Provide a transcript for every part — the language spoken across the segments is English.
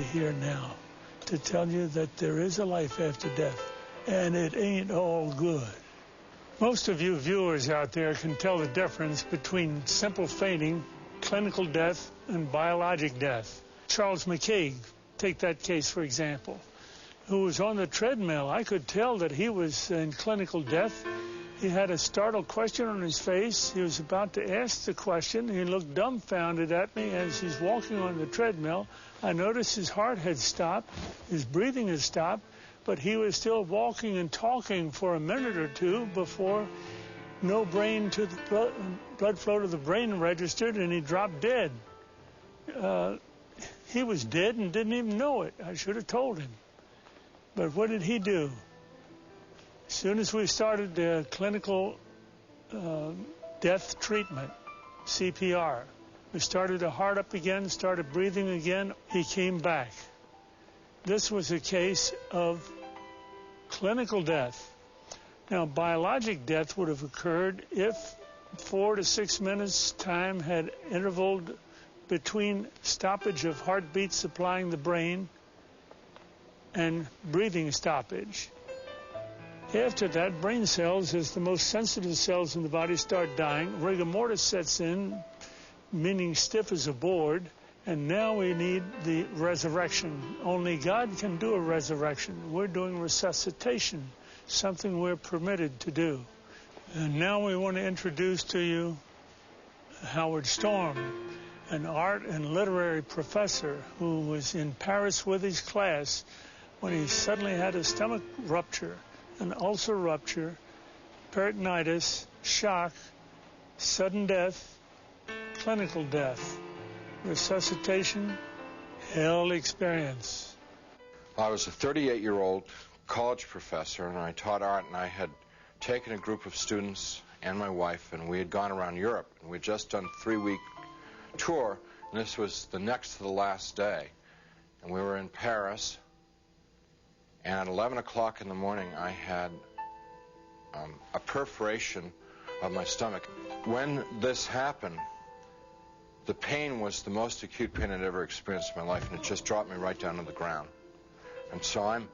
here now to tell you that there is a life after death, and it ain't all good. Most of you viewers out there can tell the difference between simple fainting, clinical death, and biologic death. Charles McCaig, take that case for example, who was on the treadmill. I could tell that he was in clinical death. He had a startled question on his face. He was about to ask the question. He looked dumbfounded at me as he's walking on the treadmill. I noticed his heart had stopped, his breathing had stopped, but he was still walking and talking for a minute or two before no brain to the blood flow to the brain registered, and he dropped dead. He was dead and didn't even know it. I should have told him. But what did he do? As soon as we started the clinical death treatment, CPR, we started the heart up again, started breathing again, he came back. This was a case of clinical death. Now, biologic death would have occurred if 4 to 6 minutes time had intervaled between stoppage of heartbeat supplying the brain and breathing stoppage. After that, brain cells, as the most sensitive cells in the body, start dying. Rigor mortis sets in, meaning stiff as a board, and now we need the resurrection. Only God can do a resurrection. We're doing resuscitation, something we're permitted to do. And now we want to introduce to you Howard Storm, an art and literary professor who was in Paris with his class when he suddenly had a stomach rupture, an ulcer rupture, peritonitis, shock, sudden death, clinical death, resuscitation, hell experience. I was a 38-year-old college professor, and I taught art, and I had taken a group of students and my wife, and we had gone around Europe, and we had just done a 3-week tour, and this was the next to the last day. And we were in Paris, and at 11 o'clock in the morning, I had a perforation of my stomach. When this happened, the pain was the most acute pain I'd ever experienced in my life, and it just dropped me right down to the ground. And so I'm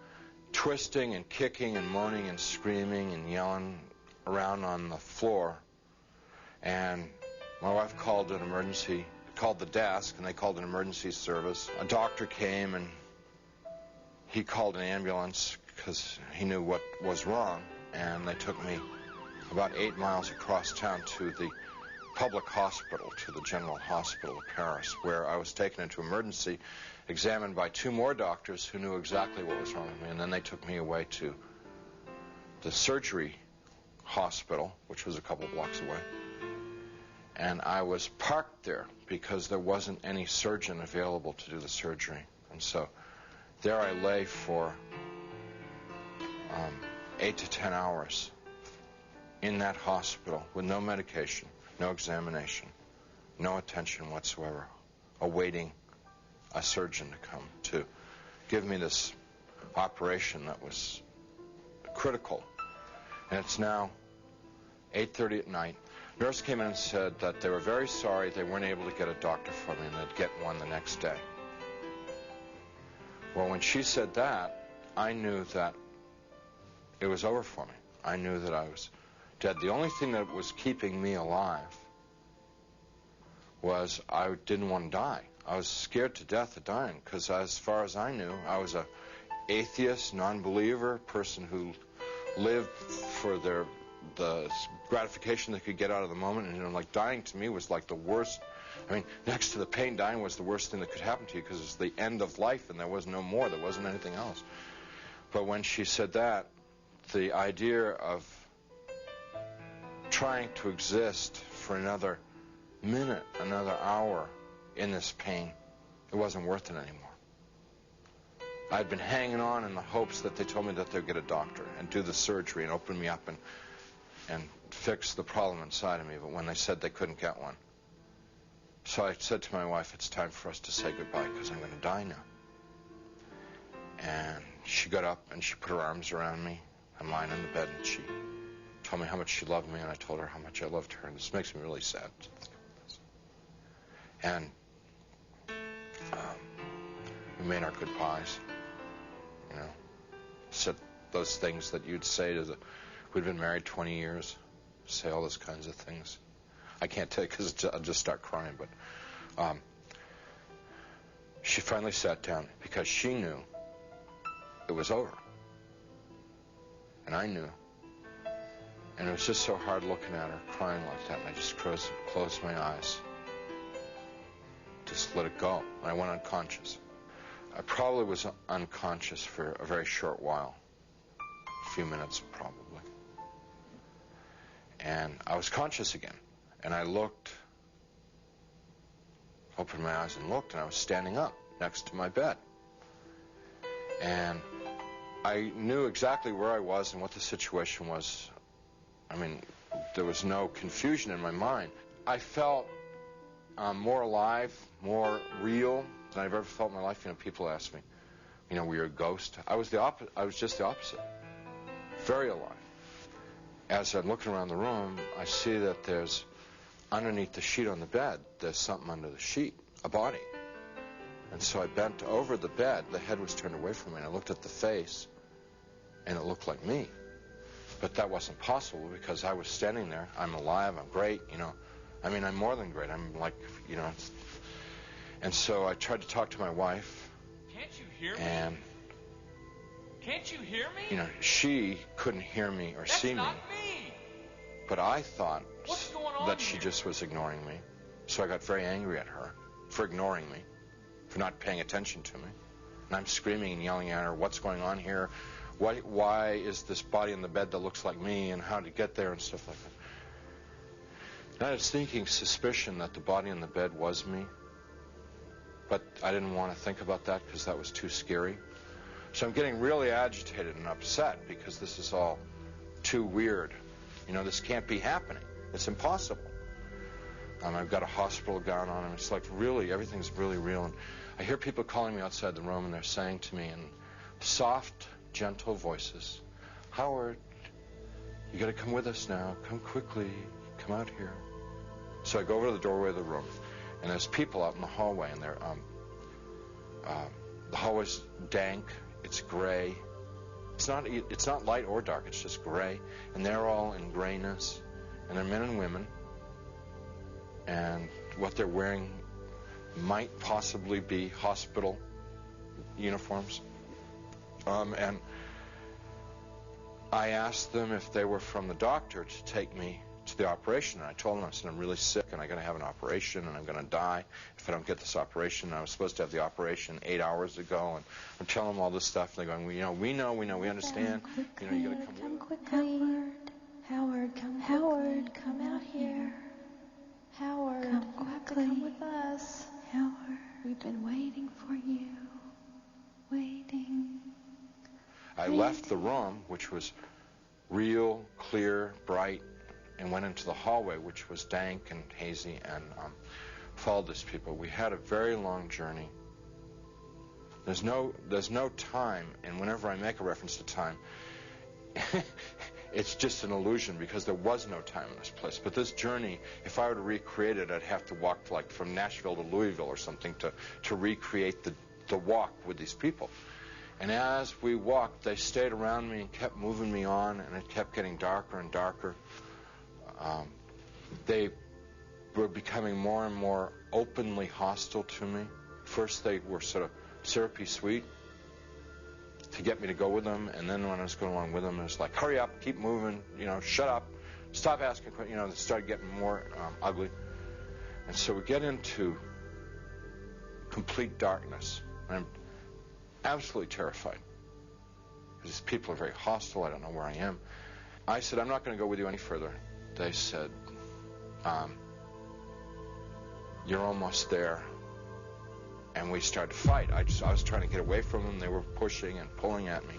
twisting and kicking and moaning and screaming and yelling around on the floor. And my wife called the desk, and they called an emergency service. A doctor came, and he called an ambulance because he knew what was wrong, and they took me about 8 miles across town to the public hospital, to the General Hospital of Paris, where I was taken into emergency, examined by 2 more doctors who knew exactly what was wrong with me, and then they took me away to the surgery hospital, which was a couple blocks away. And I was parked there because there wasn't any surgeon available to do the surgery. And so there I lay for 8 to 10 hours in that hospital with no medication, no examination, no attention whatsoever, awaiting a surgeon to come to give me this operation that was critical. And it's now 8:30 at night. Nurse came in and said that they were very sorry they weren't able to get a doctor for me, and they'd get one the next day. Well, when she said that, I knew that it was over for me. I knew that I was dead. The only thing that was keeping me alive was I didn't want to die. I was scared to death of dying because, as far as I knew, I was an atheist, non-believer, person who lived for the gratification they could get out of the moment. And, like, dying to me was like the worst. I mean, next to the pain, dying was the worst thing that could happen to you because it's the end of life and there was no more. There wasn't anything else. But when she said that, the idea of trying to exist for another minute, another hour in this pain, it wasn't worth it anymore. I'd been hanging on in the hopes that they told me that they'd get a doctor and do the surgery and open me up and fix the problem inside of me, but when they said they couldn't get one. So I said to my wife, it's time for us to say goodbye because I'm going to die now. And she got up and she put her arms around me. I'm lying in the bed, and she told me how much she loved me, and I told her how much I loved her, and this makes me really sad. We made our goodbyes. You know, said those things that you'd say to we'd been married 20 years, say all those kinds of things. I can't tell you because I'll just start crying, but she finally sat down because she knew it was over. And I knew. And it was just so hard looking at her, crying like that, and I just closed my eyes. Just let it go. And I went unconscious. I probably was unconscious for a very short while. A few minutes, probably. And I was conscious again. And I looked, opened my eyes and looked, and I was standing up next to my bed. And I knew exactly where I was and what the situation was. I mean, there was no confusion in my mind. I felt more alive, more real than I've ever felt in my life. You know, people ask me, you know, were you a ghost? I was just the opposite. Very alive. As I'm looking around the room, I see that there's, underneath the sheet on the bed, there's something under the sheet, a body. And so I bent over the bed. The head was turned away from me, and I looked at the face, and it looked like me. But that wasn't possible because I was standing there. I'm alive. I'm great, you know. I mean, I'm more than great. I'm like, you know. And so I tried to talk to my wife. Can't you hear me? And can't you hear me? You know, she couldn't hear me or see me. That's not me. But I thought that she here? just was ignoring me. So I got very angry at her for ignoring me, for not paying attention to me. And I'm screaming and yelling at her, what's going on here? Why is this body in the bed that looks like me, and how to get there and stuff like that? And I had a sneaking suspicion that the body in the bed was me. But I didn't want to think about that because that was too scary. So I'm getting really agitated and upset because this is all too weird. You know, this can't be happening. It's impossible. I've got a hospital gown on, and it's like really, everything's really real. And I hear people calling me outside the room, and they're saying to me in soft, gentle voices, Howard, you got to come with us now. Come quickly. Come out here. So I go over to the doorway of the room, and there's people out in the hallway, and they're the hallway's dank. It's gray. It's not light or dark. It's just gray, and they're all in grayness, and they're men and women, and what they're wearing might possibly be hospital uniforms. And I asked them if they were from the doctor to take me to the operation. And I told them, I said, I'm really sick, and I'm going to have an operation, and I'm going to die if I don't get this operation. And I was supposed to have the operation 8 hours ago, and I'm telling them all this stuff, and they're going, well, we know, we understand. You know, you got to come quickly. Howard, come out here. Howard, you have to come with us. Howard, we've been waiting for you. Waiting. I left the room, which was real, clear, bright, and went into the hallway, which was dank and hazy, and followed these people. We had a very long journey. There's no time, and whenever I make a reference to time, it's just an illusion because there was no time in this place. But this journey, if I were to recreate it, I'd have to walk like from Nashville to Louisville or something to recreate the walk with these people. And as we walked, they stayed around me and kept moving me on, and it kept getting darker and darker. They were becoming more and more openly hostile to me. First, they were sort of syrupy sweet to get me to go with them, and then when I was going along with them, it was like, hurry up, keep moving, you know, shut up, stop asking questions. You know, they started getting more ugly. And so we get into complete darkness. And I'm absolutely terrified because these people are very hostile. I don't know where I am. I said, I'm not going to go with you any further. They said, you're almost there. And we started to fight. I was trying to get away from them. They were pushing and pulling at me.